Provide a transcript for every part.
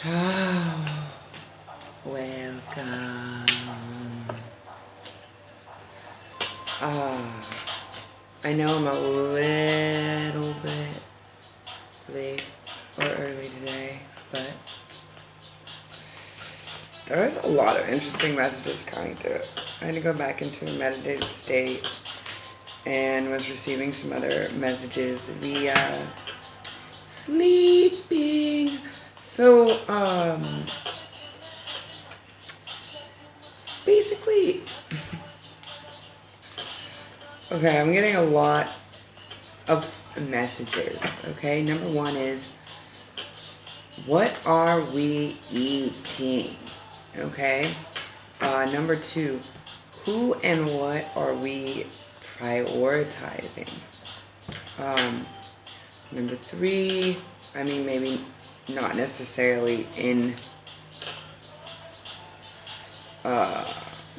Oh, welcome. I know I'm a little bit late or early today, but there was a lot of interesting messages coming through. I had to go back into a meditative state and was receiving some other messages via sleeping. So, basically, okay, I'm getting a lot of messages, okay? Number one is, what are we eating, okay? Number two, who and what are we prioritizing? Number three, I mean, maybe not necessarily in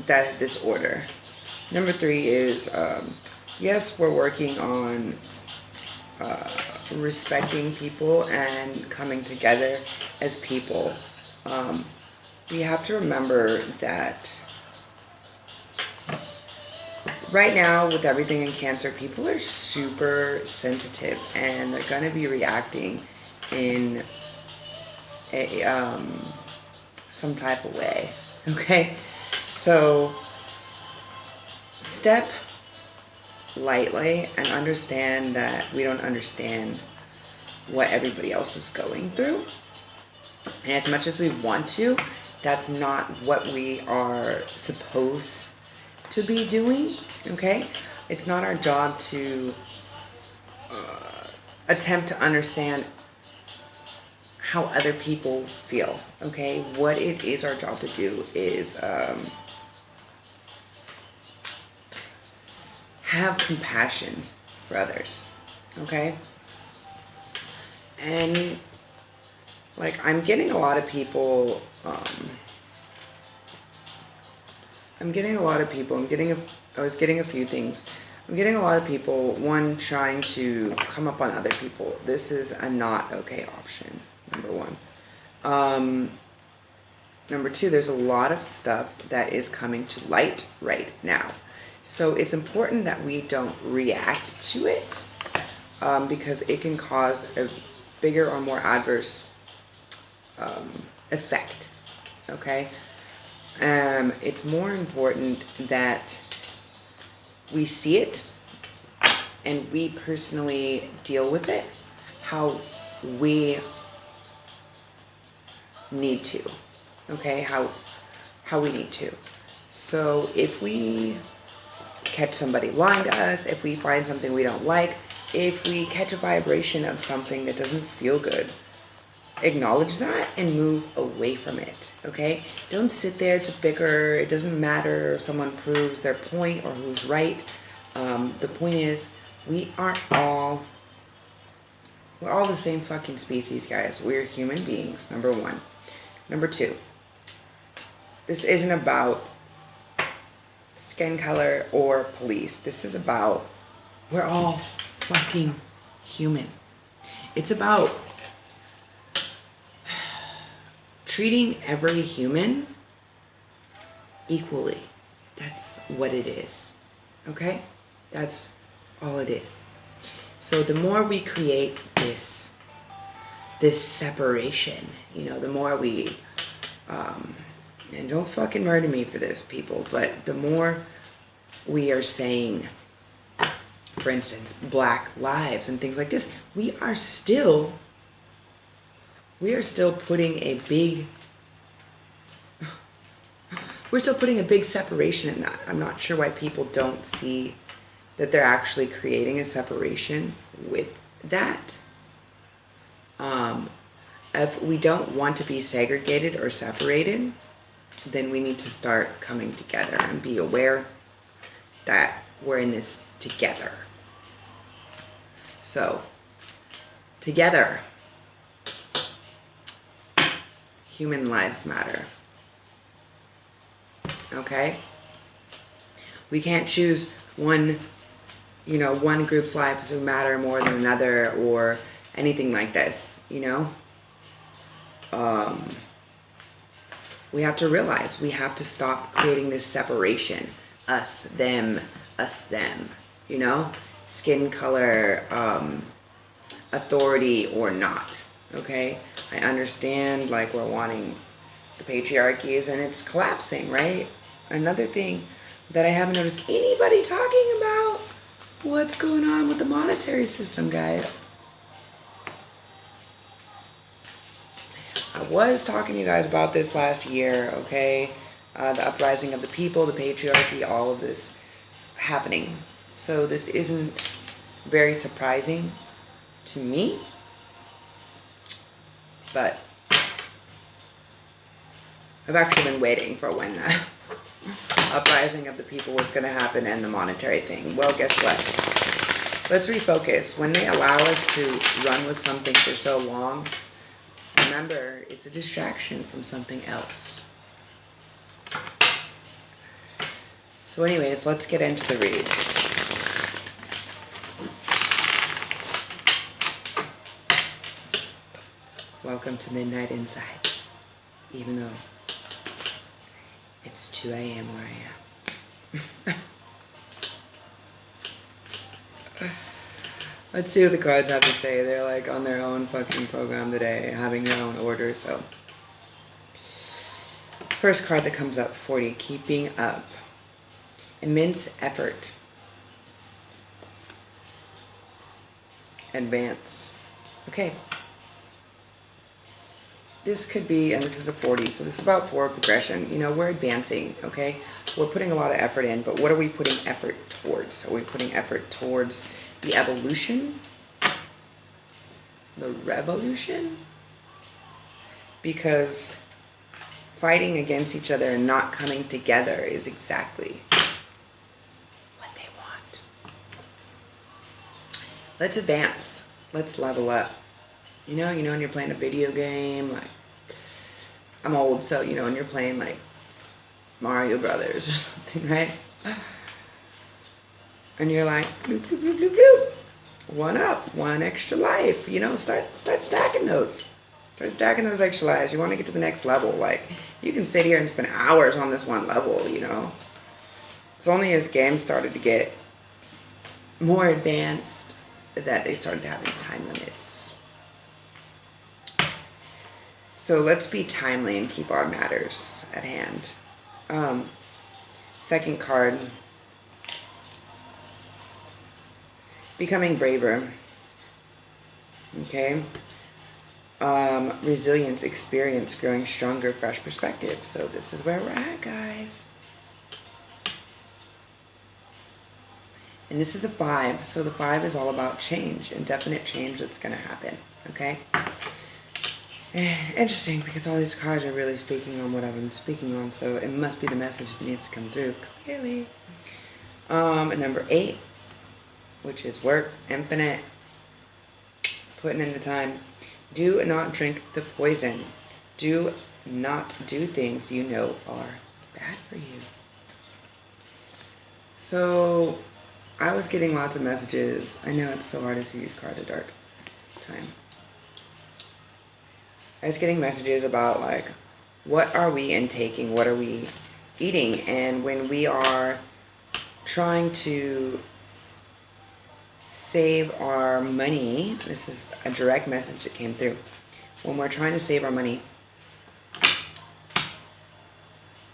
this order. Number three is, yes, we're working on respecting people and coming together as people. We have to remember that right now, with everything in Cancer, people are super sensitive and they're going to be reacting in some type of way, okay? So step lightly and understand that we don't understand what everybody else is going through. And as much as we want to, that's not what we are supposed to be doing, okay? It's not our job to attempt to understand how other people feel, okay? What it is our job to do is have compassion for others, okay? And like, I'm getting a lot of people, I was getting a few things. I'm getting a lot of people, one, trying to come up on other people. This is a not okay option, number one. Number two, there's a lot of stuff that is coming to light right now. So it's important that we don't react to it, because it can cause a bigger or more adverse effect, okay? It's more important that we see it and we personally deal with it how we need to, okay? How we need to. So if we catch somebody lying to us, if we find something we don't like, if we catch a vibration of something that doesn't feel good, acknowledge that and move away from it, okay? Don't sit there to bicker. It doesn't matter if someone proves their point or who's right. The point is, we're all the same fucking species, guys. We're human beings, number one. Number two, this isn't about skin color or police. This is about, we're all fucking human. It's about treating every human equally. That's what it is, okay? That's all it is. So the more we create this separation, you know, the more we, and don't fucking murder me for this, people, but the more we are saying, for instance, Black lives and things like this, we are still putting a big, separation in that. I'm not sure why people don't see that they're actually creating a separation with that. If we don't want to be segregated or separated, then we need to start coming together and be aware that we're in this together. So, together, human lives matter. Okay? We can't choose one group's lives to matter more than another or anything like this, you know? we have to realize we have to stop creating this separation. Us, them, you know? Skin color, authority or not, okay? I understand, like, we're wanting the patriarchy and it's collapsing, right? Another thing that I haven't noticed anybody talking about, what's going on with the monetary system, guys? I was talking to you guys about this last year, okay? The uprising of the people, the patriarchy, all of this happening. So this isn't very surprising to me, but I've actually been waiting for when the uprising of the people was going to happen and the monetary thing. Well, guess what? Let's refocus. When they allow us to run with something for so long, remember, it's a distraction from something else. So anyways, let's get into the read. Welcome to Midnight Insightz, even though it's 2 a.m. where I am. Let's see what the cards have to say. They're like on their own fucking program today, having their own order, so. First card that comes up, 40, keeping up. Immense effort. Advance. Okay. This could be, and this is a 40, so this is about forward progression. You know, we're advancing, okay? We're putting a lot of effort in, but what are we putting effort towards? Are we putting effort towards the evolution? The revolution? Because fighting against each other and not coming together is exactly what they want. Let's advance. Let's level up. You know, when you're playing a video game, like, I'm old, so, you know, when you're playing, like, Mario Brothers or something, right? And you're like, bloop, bloop, bloop, bloop, bloop. 1 up, 1 extra life, you know, start stacking those. Start stacking those extra lives. You want to get to the next level. Like, you can sit here and spend hours on this one level, you know. It's only as games started to get more advanced that they started having time limits. So let's be timely and keep our matters at hand. Second card. Becoming braver. Okay. Resilience, experience, growing stronger, fresh perspective. So this is where we're at, guys. And this is a 5. So the 5 is all about change, indefinite change that's going to happen. Okay. Interesting, because all these cards are really speaking on what I've been speaking on, so it must be the message that needs to come through clearly. And number 8, which is work, infinite, putting in the time. Do not drink the poison. Do not do things you know are bad for you. So, I was getting lots of messages. I know it's so hard to see these cards at dark time. I was getting messages about, like, what are we intaking? What are we eating? And when we are trying to save our money, this is a direct message that came through. When we're trying to save our money,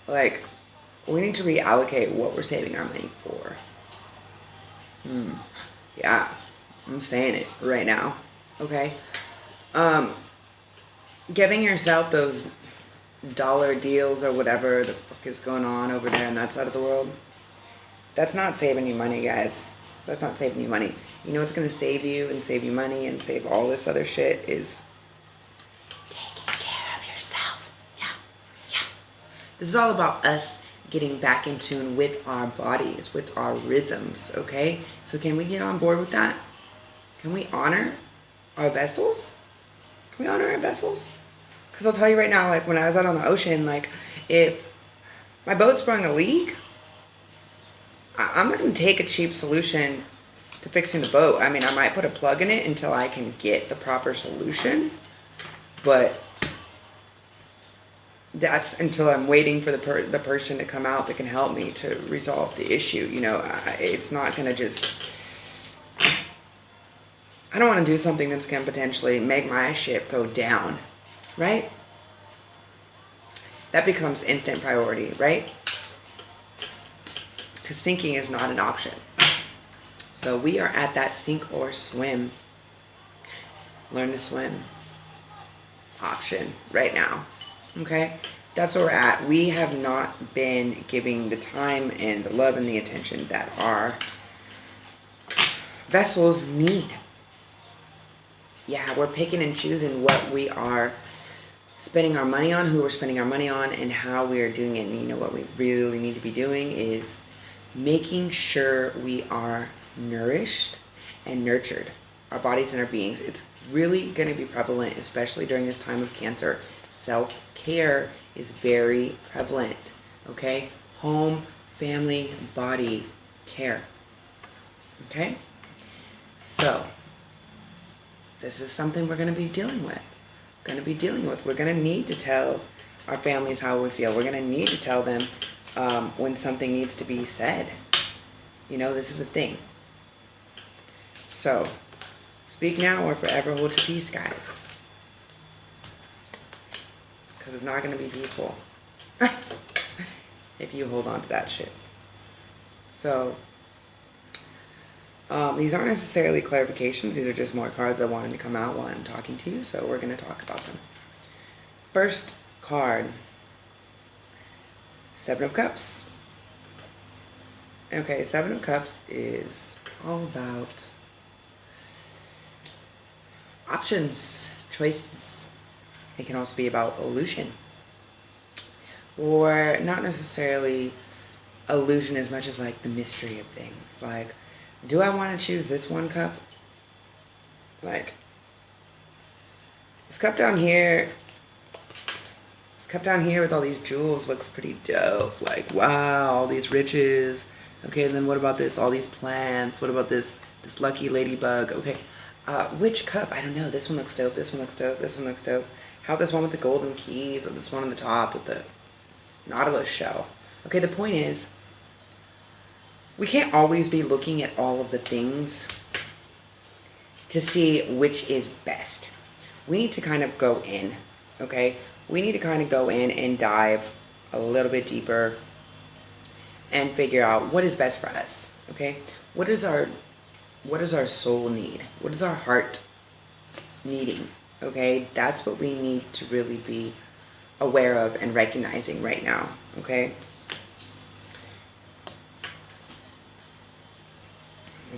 like, we need to reallocate what we're saving our money for. Yeah, I'm saying it right now. Okay. Giving yourself those dollar deals or whatever the fuck is going on over there on that side of the world, that's not saving you money, guys. That's not saving you money. You know what's going to save you and save you money and save all this other shit is taking care of yourself. Yeah. This is all about us getting back in tune with our bodies, with our rhythms, okay? So can we get on board with that? Can we honor our vessels? Can we honor our vessels? Because I'll tell you right now, like, when I was out on the ocean, like, if my boat sprung a leak, I'm not going to take a cheap solution to fixing the boat. I mean, I might put a plug in it until I can get the proper solution. But that's until I'm waiting for the person to come out that can help me to resolve the issue. You know, it's not going to just, I don't want to do something that's going to potentially make my ship go down, right? That becomes instant priority, right? Because sinking is not an option. So we are at that sink or swim, learn to swim option right now. Okay, that's where we're at. We have not been giving the time and the love and the attention that our vessels need. Yeah, we're picking and choosing what we are spending our money on, who we're spending our money on, and how we are doing it. And you know what we really need to be doing is making sure we are nourished and nurtured, our bodies and our beings. It's really going to be prevalent, especially during this time of Cancer. Self-care is very prevalent, okay? Home, family, body care, okay? So, this is something we're going to be dealing with. We're going to need to tell our families how we feel. We're going to need to tell them when something needs to be said. You know, this is a thing. So, speak now or forever hold your peace, guys. Because it's not going to be peaceful if you hold on to that shit. So, these aren't necessarily clarifications. These are just more cards that wanted to come out while I'm talking to you. So we're going to talk about them. First card, Seven of Cups. Okay, Seven of Cups is all about options, choices. It can also be about illusion. Or not necessarily illusion as much as like the mystery of things. Like, do I want to choose this one cup? Like, this cup down here with all these jewels looks pretty dope. Like, wow, all these riches. Okay, and then what about this? All these plants. What about this lucky ladybug? Okay, which cup? I don't know. This one looks dope. This one looks dope. This one looks dope. How about this one with the golden keys, or this one on the top with the Nautilus shell? Okay, the point is, we can't always be looking at all of the things to see which is best. We need to kind of go in, okay? We need to kind of go in and dive a little bit deeper and figure out what is best for us, okay? What does our soul need? What is our heart needing, okay? That's what we need to really be aware of and recognizing right now, okay?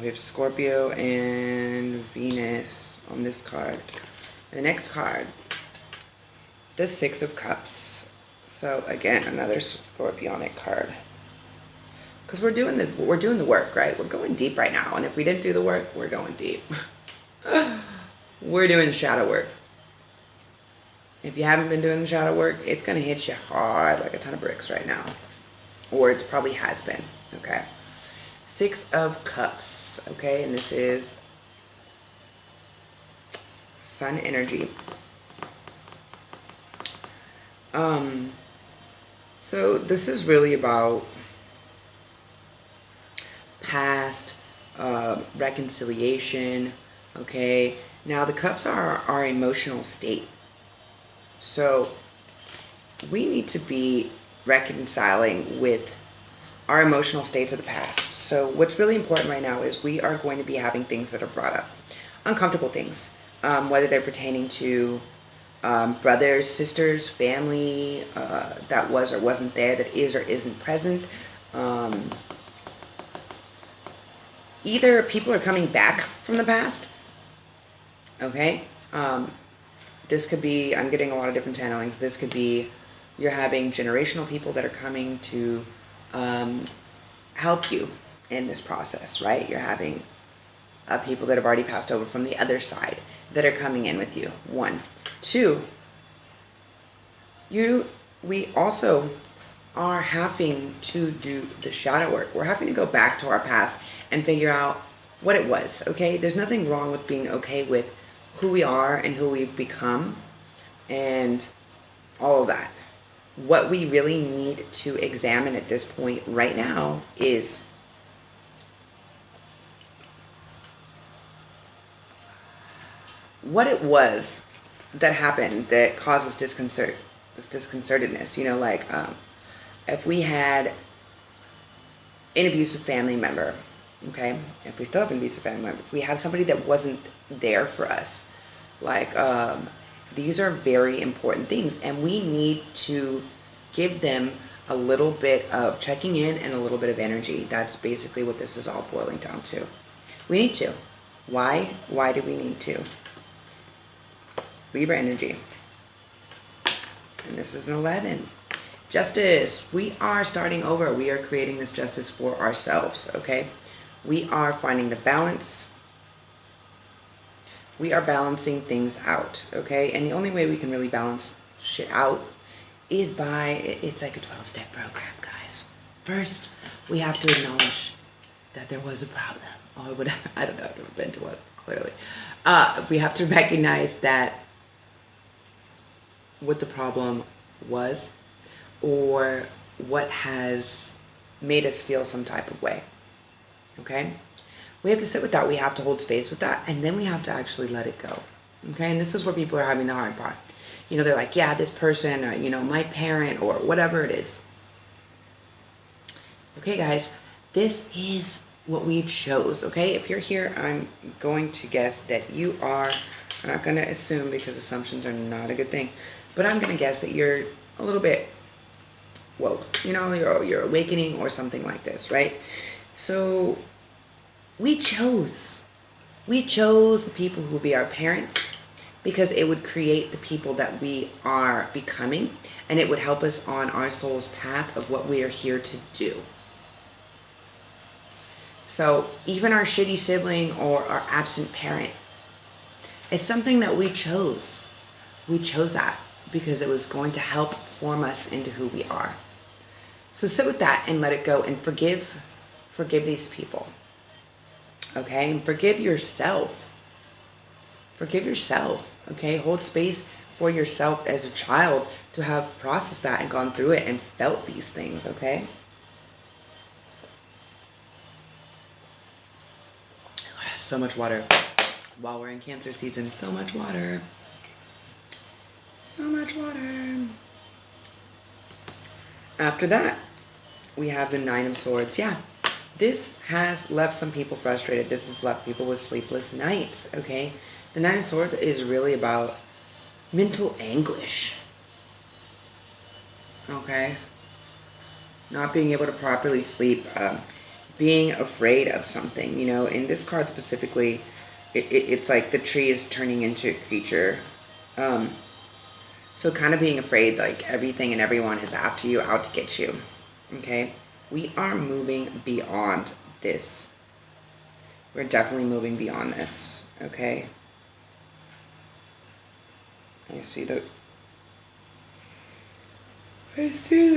We have Scorpio and Venus on this card. The next card, the Six of Cups. So again, another scorpionic card. Because we're doing the work, right? We're going deep right now. And if we didn't do the work, we're going deep. We're doing shadow work. If you haven't been doing the shadow work, it's going to hit you hard like a ton of bricks right now. Or it's probably has been, okay? Six of Cups, okay? And this is Sun energy. So this is really about past reconciliation, okay? Now the cups are our emotional state. So we need to be reconciling with our emotional states of the past. So what's really important right now is we are going to be having things that are brought up. Uncomfortable things, whether they're pertaining to brothers, sisters, family, that was or wasn't there, that is or isn't present. Either people are coming back from the past, okay? This could be, I'm getting a lot of different channelings. This could be you're having generational people that are coming to help you in this process, right? You're having people that have already passed over from the other side that are coming in with you. 1. 2, we also are having to do the shadow work. We're having to go back to our past and figure out what it was, okay? There's nothing wrong with being okay with who we are and who we've become and all of that, what we really need to examine at this point right now is what it was that happened that causes this disconcertedness. You know, like if we had an abusive family member, okay, if we still have an abusive family member, if we have somebody that wasn't there for us, like these are very important things, and we need to give them a little bit of checking in and a little bit of energy. That's basically what this is all boiling down to. We need to. Why? Why do we need to? Libra energy. And this is an 11. Justice. We are starting over. We are creating this justice for ourselves, okay? We are finding the balance. We are balancing things out, okay? And the only way we can really balance shit out is by, it's like a 12-step program, guys. First, we have to acknowledge that there was a problem, or whatever. I don't know, I've never been to one, clearly. We have to recognize that what the problem was, or what has made us feel some type of way, okay? We have to sit with that, we have to hold space with that, and then we have to actually let it go, okay? And this is where people are having the hard part. You know, they're like, yeah, this person, or, you know, my parent, or whatever it is. Okay, guys, this is what we chose, okay? If you're here, I'm going to guess that you are, I'm not going to assume because assumptions are not a good thing, but I'm going to guess that you're a little bit woke, you know, you're awakening or something like this, right? So we chose the people who will be our parents because it would create the people that we are becoming, and it would help us on our soul's path of what we are here to do. So even our shitty sibling or our absent parent is something that we chose. We chose that because it was going to help form us into who we are. So sit with that and let it go and forgive these people. Okay? And forgive yourself. Forgive yourself. Okay? Hold space for yourself as a child to have processed that and gone through it and felt these things. Okay? So much water. While we're in Cancer season, so much water. So much water. After that, we have the 9 of Swords. Yeah, this has left some people frustrated. This has left people with sleepless nights, okay? The 9 of Swords is really about mental anguish, okay? Not being able to properly sleep, being afraid of something, you know? In this card specifically, it's like the tree is turning into a creature. So kind of being afraid like everything and everyone is after you, out to get you, okay? We are moving beyond this. We're definitely moving beyond this, okay? I see the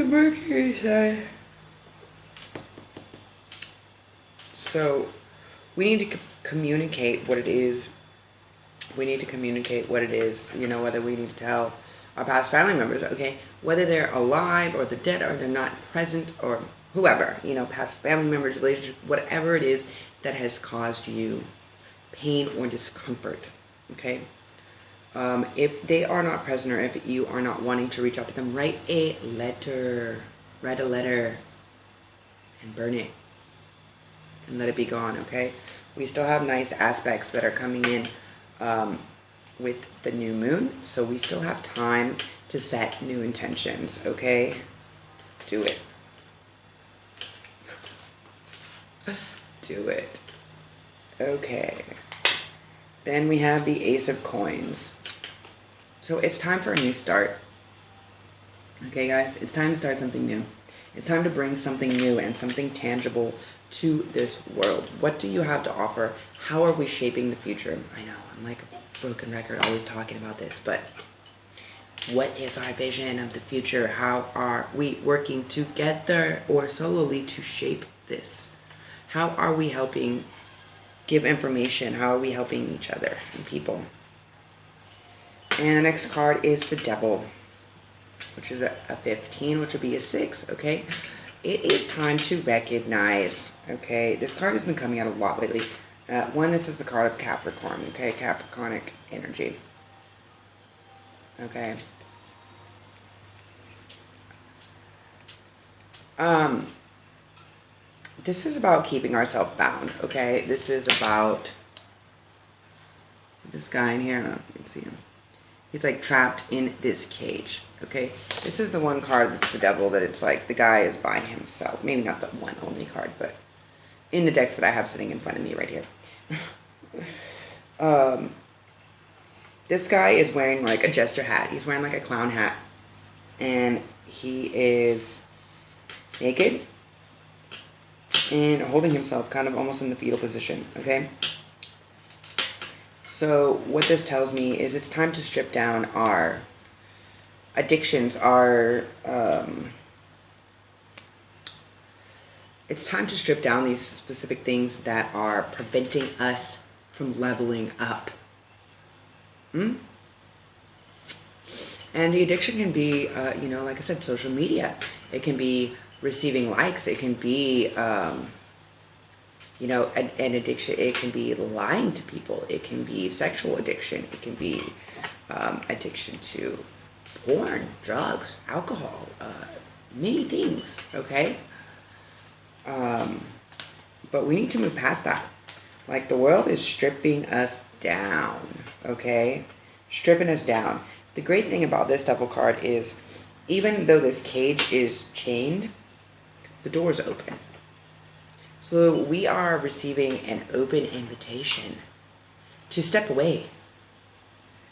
Mercury side. So we need to communicate what it is. We need to communicate what it is, you know, whether we need to tell our past family members, okay, whether they're alive or they're dead or they're not present or whoever, you know, past family members, relationship, whatever it is that has caused you pain or discomfort, okay? If they are not present or if you are not wanting to reach out to them, write a letter and burn it and let it be gone, okay? We still have nice aspects that are coming in with the new moon, so we still have time to set new intentions, okay? Do it. Do it. Okay. Then we have the Ace of Coins. So it's time for a new start. Okay, guys? It's time to start something new. It's time to bring something new and something tangible to this world. What do you have to offer? How are we shaping the future? I know, I'm like a broken record always talking about this, but what is our vision of the future? How are we working together or solely to shape this? How are we helping give information? How are we helping each other and people? And the next card is the Devil. which is a 15, which would be a 6, okay? It is time to recognize, okay? This card has been coming out a lot lately. One, this is the card of Capricorn, okay? Capricornic energy, okay? This is about keeping ourselves bound, okay? This is about this guy in here. I don't know if you can see him. He's like trapped in this cage, okay? This is the one card that's the devil, that it's like the guy is by himself. Maybe not the one only card, but in the decks that I have sitting in front of me right here. This guy is wearing like a jester hat. He's wearing like a clown hat. And he is naked and holding himself kind of almost in the fetal position, okay? So what this tells me is it's time to strip down our addictions, it's time to strip down these specific things that are preventing us from leveling up. And the addiction can be, you know, like I said, social media. It can be receiving likes. It can be, you know, an addiction. It can be lying to people. It can be sexual addiction. It can be addiction to porn, drugs, alcohol, many things, okay? But we need to move past that. Like, the world is stripping us down, okay? Stripping us down. The great thing about this devil card is, even though this cage is chained, the door is open. So we are receiving an open invitation to step away.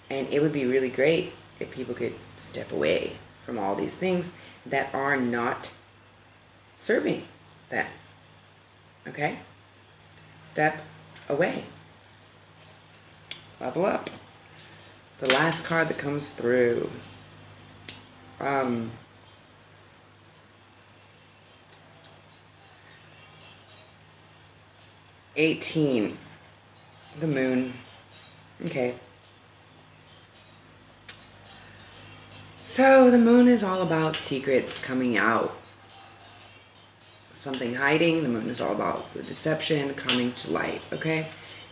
And it would be really great if people could step away from all these things that are not serving them. Okay? Step away. Level up. The last card that comes through. 18. The moon. Okay. So the moon is all about secrets coming out. Something hiding. The moon is all about the deception coming to light. Okay.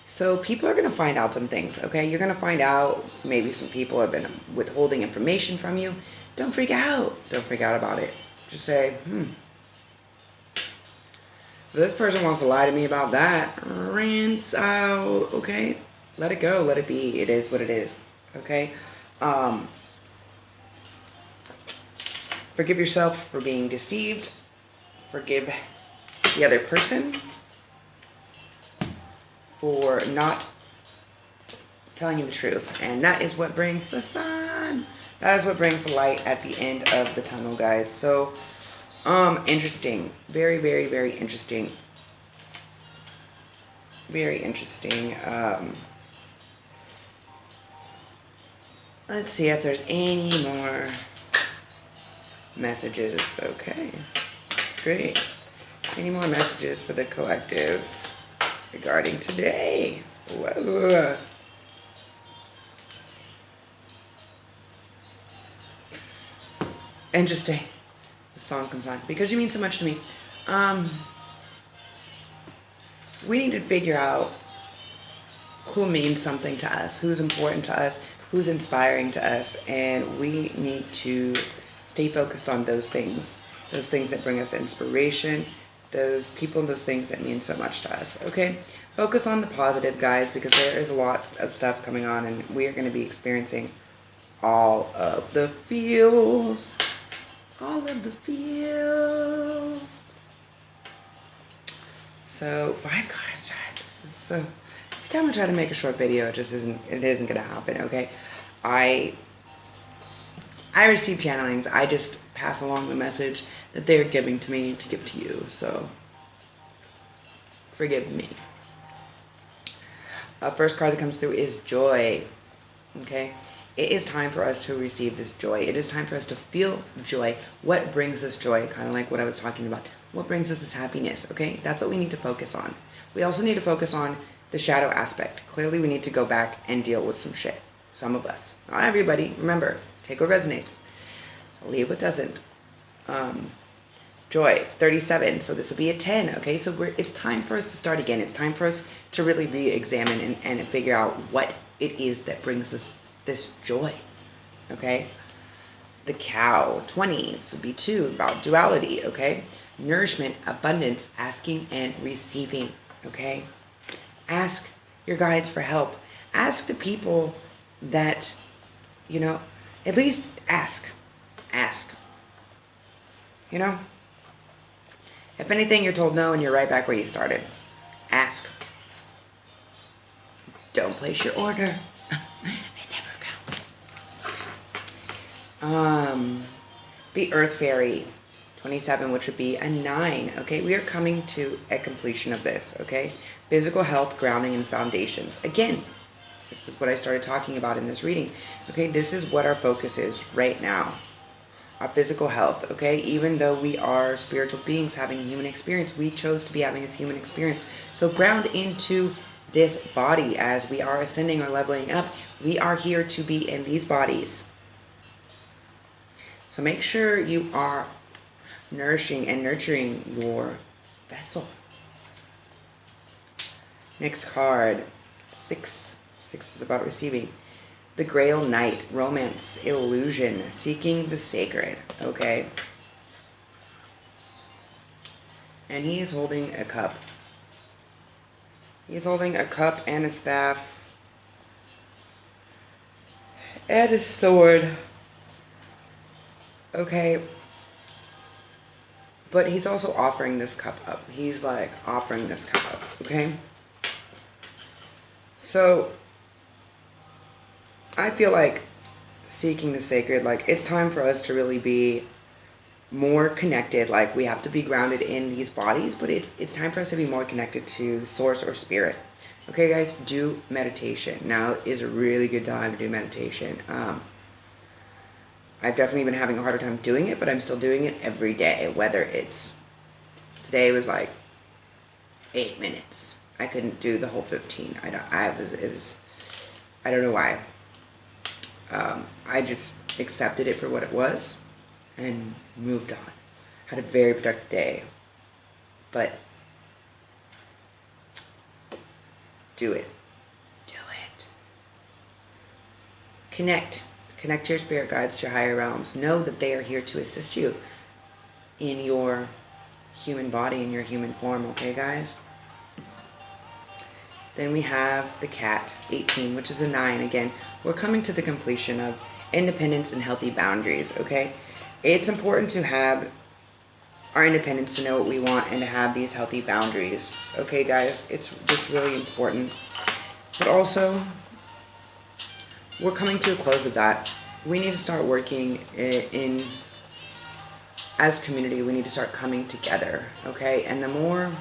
So people are going to find out some things. Okay. You're going to find out maybe some people have been withholding information from you. Don't freak out. Don't freak out about it. Just say, if this person wants to lie to me about that, rinse out, okay? Let it go, let it be. It is what it is, okay? Forgive yourself for being deceived. Forgive the other person for not telling you the truth. And that is what brings the sun. That is what brings the light at the end of the tunnel, guys. So, interesting. Very, very, very interesting. Very interesting. Let's see if there's any more messages. Okay. That's great. Any more messages for the collective regarding today? Whoa. Interesting. The song comes on because you mean so much to me. We need to figure out who means something to us, who's important to us, who's inspiring to us, and we need to stay focused on those things that bring us inspiration, those people and those things that mean so much to us, okay? Focus on the positive, guys, because there is a lot of stuff coming on, and we are going to be experiencing all of the feels. All of the feels. So 5 cards. This is so. Every time I try to make a short video, it isn't gonna happen. Okay, I receive channelings. I just pass along the message that they're giving to me to give to you. So forgive me. First card that comes through is joy. Okay. It is time for us to receive this joy. It is time for us to feel joy. What brings us joy? Kind of like what I was talking about. What brings us this happiness? Okay, that's what we need to focus on. We also need to focus on the shadow aspect. Clearly, we need to go back and deal with some shit. Some of us. Not everybody. Remember, take what resonates. Libra doesn't. Joy, 37. So this would be a 10. Okay, so it's time for us to start again. It's time for us to really re-examine and figure out what it is that brings us this joy. Okay, the cow, 20. This would be 2, about duality. Okay, nourishment, abundance, asking and receiving. Okay, ask your guides for help. Ask the people that, you know, at least ask. You know, if anything, you're told no and you're right back where you started. Ask. Don't place your order. It never counts. The Earth Fairy, 27, which would be a 9. Okay, we are coming to a completion of this. Okay, physical health, grounding, and foundations. Again, this is what I started talking about in this reading. Okay, this is what our focus is right now. Our physical health, okay? Even though we are spiritual beings having a human experience, we chose to be having this human experience. So ground into this body as we are ascending or leveling up. We are here to be in these bodies. So make sure you are nourishing and nurturing your vessel. Next card, 6. 6 is about receiving. The Grail Knight, romance, illusion, seeking the sacred, okay? And he is holding a cup. He's holding a cup and a staff and a sword, okay? But he's also offering this cup up. He's like offering this cup up, okay? So I feel like seeking the sacred, like it's time for us to really be more connected. Like we have to be grounded in these bodies, but it's time for us to be more connected to source or spirit. Okay, guys, do meditation. Now is a really good time to do meditation. I've definitely been having a harder time doing it, but I'm still doing it every day. Whether it's, today was like 8 minutes. I couldn't do the whole 15. I don't know why. I just accepted it for what it was and moved on. Had a very productive day. But do it. Do it. Connect to your spirit guides, to your higher realms. Know that they are here to assist you in your human body, in your human form, okay, guys? Then we have the cat, 18, which is a 9. Again, we're coming to the completion of independence and healthy boundaries, okay? It's important to have our independence, to know what we want, and to have these healthy boundaries, okay, guys? It's just really important. But also, we're coming to a close of that. We need to start working as community. We need to start coming together, okay? And the more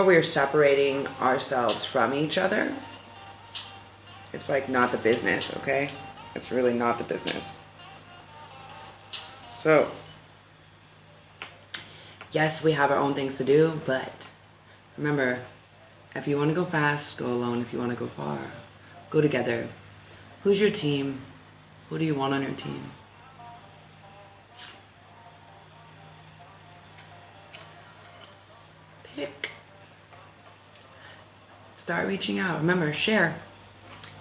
we are separating ourselves from each other, it's like not the business, okay? It's really not the business. So, yes, we have our own things to do, but remember, if you want to go fast, go alone. If you want to go far, go together. Who's your team? Who do you want on your team? Pick. Start reaching out. Remember, share.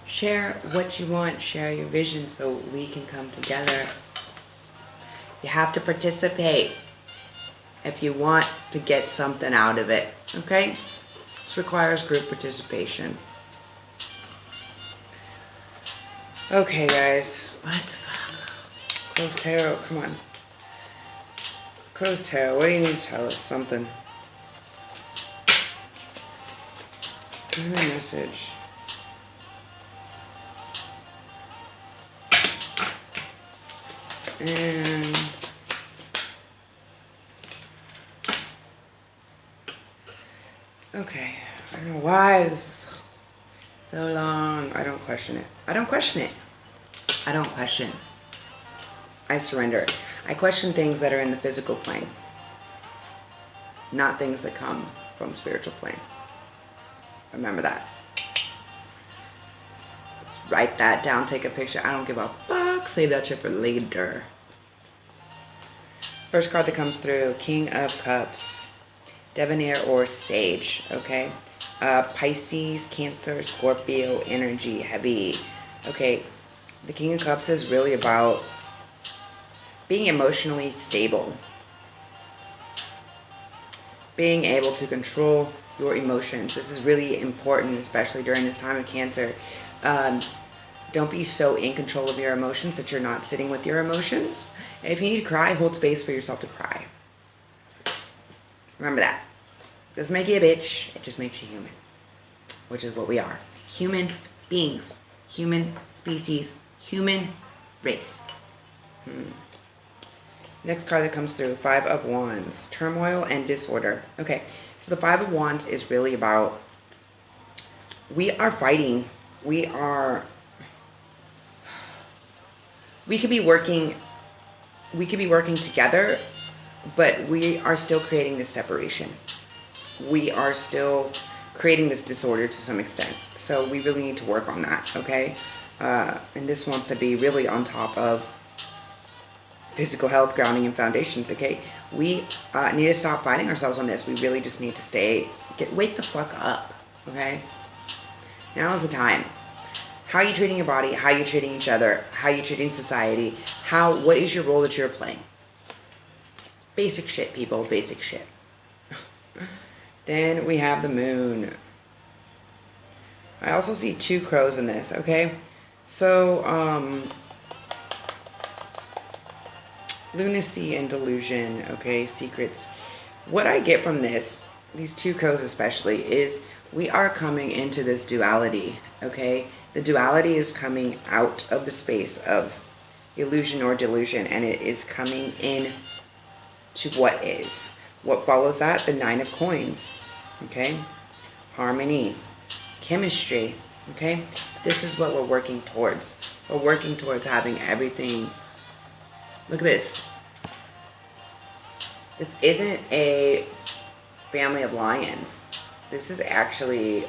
Share what you want. Share your vision so we can come together. You have to participate if you want to get something out of it. Okay? This requires group participation. Okay, guys. What the fuck? Crow's Tarot, come on. Crow's Tarot, what do you need to tell us? Something. Give me a message. And okay, I don't know why this is so long. I don't question it. I don't question it. I don't question. I surrender. I question things that are in the physical plane, not things that come from spiritual plane. Remember that. Let's write that down. Take a picture. I don't give a fuck fuck? Save that shit for later. First card that comes through, King of Cups. Debonair or Sage, okay? Pisces, Cancer, Scorpio, energy, heavy. Okay, the King of Cups is really about being emotionally stable. Being able to control your emotions. This is really important, especially during this time of Cancer. Don't be so in control of your emotions that you're not sitting with your emotions. If you need to cry, hold space for yourself to cry. Remember that. Doesn't make you a bitch, it just makes you human. Which is what we are. Human beings. Human species. Human race. Next card that comes through, Five of Wands. Turmoil and disorder. Okay, so the Five of Wands is really about, we are fighting. We could be working together, but we are still creating this separation. We are still creating this disorder to some extent. So we really need to work on that, okay? And this wants to be really on top of physical health, grounding, and foundations, okay? We need to stop fighting ourselves on this. We really just need to wake the fuck up, okay? Now is the time. How are you treating your body? How are you treating each other? How are you treating society? What is your role that you're playing? Basic shit, people. Basic shit. Then we have the moon. I also see two crows in this, okay? So, lunacy and delusion, okay? Secrets. What I get from this, these two crows especially, is we are coming into this duality, okay? The duality is coming out of the space of illusion or delusion, and it is coming in to what is. What follows that? The Nine of Coins, okay? Harmony, chemistry, okay? This is what we're working towards. We're working towards having everything. Look at this. This isn't a family of lions. This is actually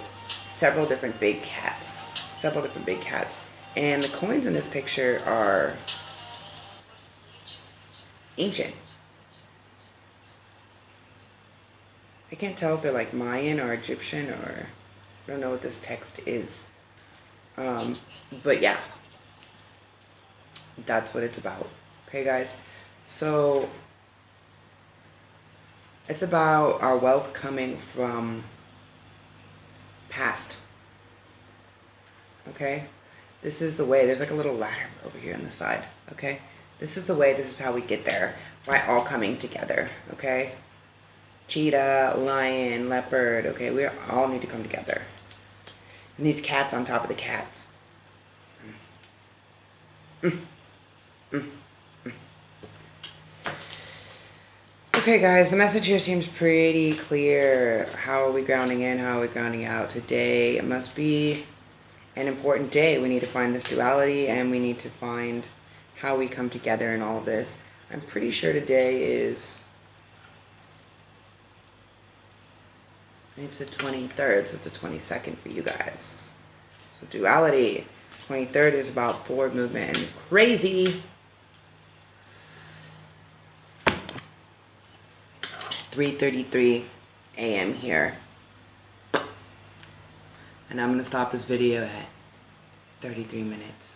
several different big cats. Several different big cats. And the coins in this picture are ancient. I can't tell if they're like Mayan or Egyptian, or I don't know what this text is. But yeah, that's what it's about. Okay, guys? So it's about our wealth coming from past. Okay? This is the way. There's like a little ladder over here on the side. Okay? This is the way. This is how we get there. By all coming together. Okay? Cheetah, lion, leopard. Okay? We all need to come together. And these cats on top of the cats. Okay, guys, the message here seems pretty clear. How are we grounding in? How are we grounding out? Today, it must be an important day. We need to find this duality, and we need to find how we come together in all of this. I'm pretty sure today is, it's the 23rd, so it's the 22nd for you guys. So duality, 23rd is about forward movement and crazy. 3:33 a.m. here. And I'm going to stop this video at 33 minutes.